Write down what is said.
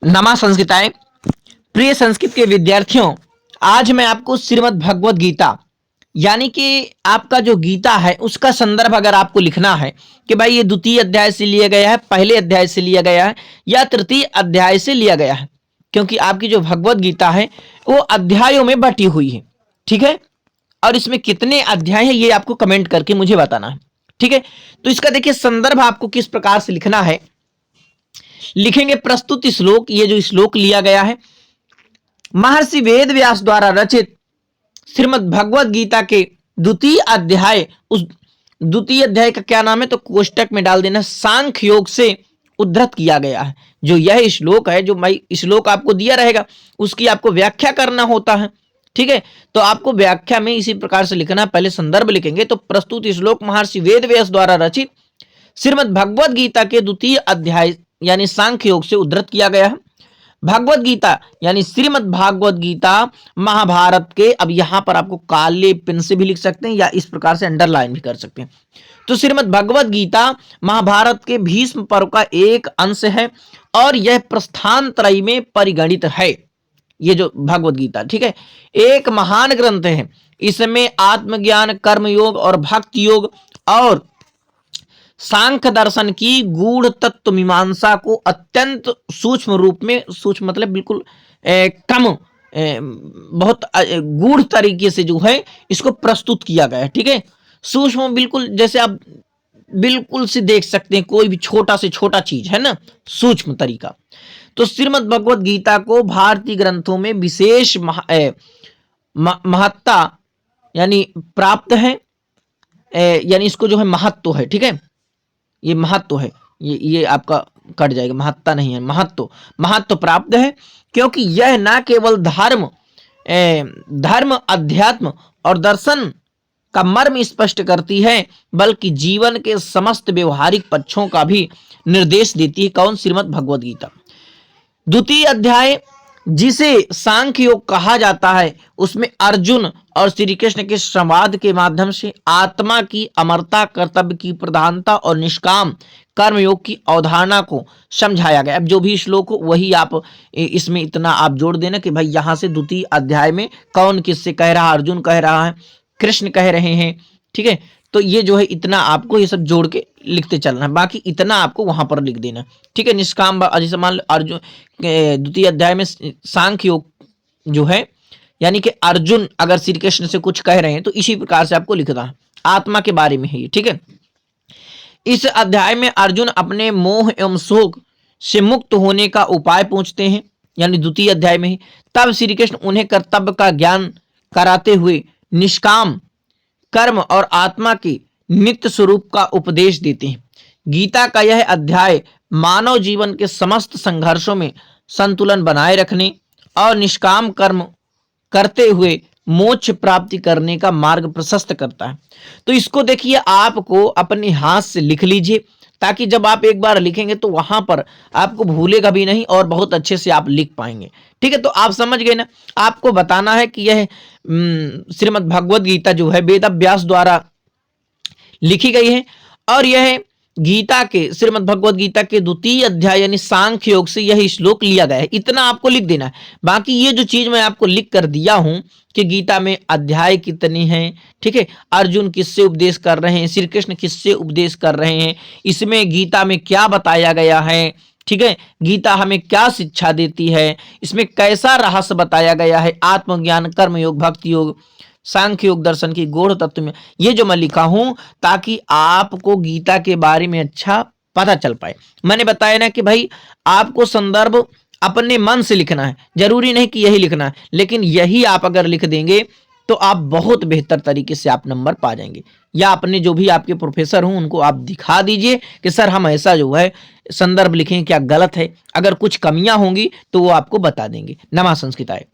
नमा संस्कृताएं। प्रिय संस्कृत के विद्यार्थियों, आज मैं आपको श्रीमद् भगवद गीता यानी कि आपका जो गीता है उसका संदर्भ अगर आपको लिखना है कि भाई ये द्वितीय अध्याय से लिया गया है, पहले अध्याय से लिया गया है या तृतीय अध्याय से लिया गया है, क्योंकि आपकी जो भगवद गीता है वो अध्यायों में बटी हुई है। ठीक है, और इसमें कितने अध्याय है ये आपको कमेंट करके मुझे बताना है। ठीक है, तो इसका देखिए संदर्भ आपको किस प्रकार से लिखना है। लिखेंगे प्रस्तुत श्लोक, ये जो श्लोक लिया गया है महर्षि वेद व्यास द्वारा रचित श्रीमद् भगवद गीता के द्वितीय अध्याय, उस द्वितीय अध्याय का क्या नाम है तो कोष्टक में डाल देना, सांख्य योग से उद्धृत किया गया है। जो यह श्लोक है, जो मैं श्लोक आपको दिया रहेगा उसकी आपको व्याख्या करना होता है। ठीक है, तो आपको व्याख्या में इसी प्रकार से लिखना, पहले संदर्भ लिखेंगे तो प्रस्तुत श्लोक महर्षि वेद व्यास द्वारा रचित श्रीमद् भगवद गीता के द्वितीय अध्याय यानी सांख्य योग से उद्धृत किया गया है। भगवद गीता यानी श्रीमद् भागवत गीता महाभारत के, अब यहां पर आपको काले पेन से भी लिख सकते हैं या इस प्रकार से अंडरलाइन भी कर सकते हैं। तो श्रीमद् भगवद गीता महाभारत के भीष्म पर्व का एक अंश है और यह प्रस्थान त्रयी में परिगणित है। ये जो भगवद गीता, ठीक है, एक महान ग्रंथ है। इसमें आत्मज्ञान, कर्मयोग और भक्ति योग और सांख्य दर्शन की गूढ़ तत्व मीमांसा को अत्यंत सूक्ष्म रूप में, सूक्ष्म मतलब बिल्कुल कम, बहुत गूढ़ तरीके से जो है इसको प्रस्तुत किया गया है। ठीक है, सूक्ष्म बिल्कुल जैसे आप बिल्कुल से देख सकते हैं, कोई भी छोटा से छोटा चीज है ना, सूक्ष्म तरीका। तो श्रीमद् भगवद गीता को भारतीय ग्रंथों में विशेष महत्ता यानी प्राप्त है, यानी इसको जो है महत्व है। ठीक है, ये महत्व है, ये आपका कट जाएगा, महत्ता नहीं है, महत्व प्राप्त है, क्योंकि यह न केवल धर्म अध्यात्म और दर्शन का मर्म स्पष्ट करती है बल्कि जीवन के समस्त व्यवहारिक पक्षों का भी निर्देश देती है। कौन? श्रीमद् भगवद गीता। द्वितीय अध्याय जिसे सांख्य योग कहा जाता है उसमें अर्जुन और श्री कृष्ण के संवाद के माध्यम से आत्मा की अमरता, कर्तव्य की प्रधानता और निष्काम कर्मयोग की अवधारणा को समझाया गया। अब जो भी श्लोक हो वही आप इसमें इतना आप जोड़ देना कि भाई यहाँ से द्वितीय अध्याय में कौन किससे कह रहा है, अर्जुन कह रहा है, कृष्ण कह रहे हैं। ठीक है, तो ये जो है इतना आपको ये सब जोड़ के लिखते चलना है, बाकी इतना आपको वहां पर लिख देना। ठीक है, निष्काम, जैसे मान लो अर्जुन द्वितीय अध्याय में सांख्य योग जो है यानी कि अर्जुन अगर श्री कृष्ण से कुछ कह रहे हैं तो इसी प्रकार से आपको लिखना है, आत्मा के बारे में है ये। ठीक है, इस अध्याय में अर्जुन अपने मोह एवं शोक से मुक्त होने का उपाय पूछते हैं, यानी द्वितीय अध्याय में ही। तब श्री कृष्ण उन्हें कर्तव्य का ज्ञान कराते हुए निष्काम कर्म और आत्मा के नित्य स्वरूप का उपदेश देते हैं। गीता का यह अध्याय मानव जीवन के समस्त संघर्षों में संतुलन बनाए रखने और निष्काम कर्म करते हुए मोक्ष प्राप्ति करने का मार्ग प्रशस्त करता है। तो इसको देखिए, आपको अपने हाथ से लिख लीजिए ताकि जब आप एक बार लिखेंगे तो वहां पर आपको भूलेगा भी नहीं और बहुत अच्छे से आप लिख पाएंगे। ठीक है, तो आप समझ गए ना। आपको बताना है कि यह श्रीमद् भगवद गीता जो है वेद व्यास द्वारा लिखी गई है और यह गीता के श्रीमद् भगवद गीता के द्वितीय अध्याय यानी सांख्य योग से यह श्लोक लिया गया है। इतना आपको लिख देना है। बाकी ये जो चीज मैं आपको लिख कर दिया हूं कि गीता में अध्याय कितने हैं, ठीक है, अर्जुन किससे उपदेश कर रहे हैं, श्री कृष्ण किससे उपदेश कर रहे हैं, इसमें गीता में क्या बताया गया है, ठीक है, गीता हमें क्या शिक्षा देती है, इसमें कैसा रहस्य बताया गया है, आत्मज्ञान, कर्मयोग, भक्ति योग, सांख्य योग, दर्शन की गूढ़ तत्व में, ये जो मैं लिखा हूं ताकि आपको गीता के बारे में अच्छा पता चल पाए। मैंने बताया ना कि भाई आपको संदर्भ अपने मन से लिखना है, जरूरी नहीं कि यही लिखना है, लेकिन यही आप अगर लिख देंगे तो आप बहुत बेहतर तरीके से आप नंबर पा जाएंगे। या अपने जो भी आपके प्रोफेसर हों उनको आप दिखा दीजिए कि सर हम ऐसा जो है संदर्भ लिखें, क्या गलत है, अगर कुछ कमियां होंगी तो वो आपको बता देंगे। नमा संस्कृताय।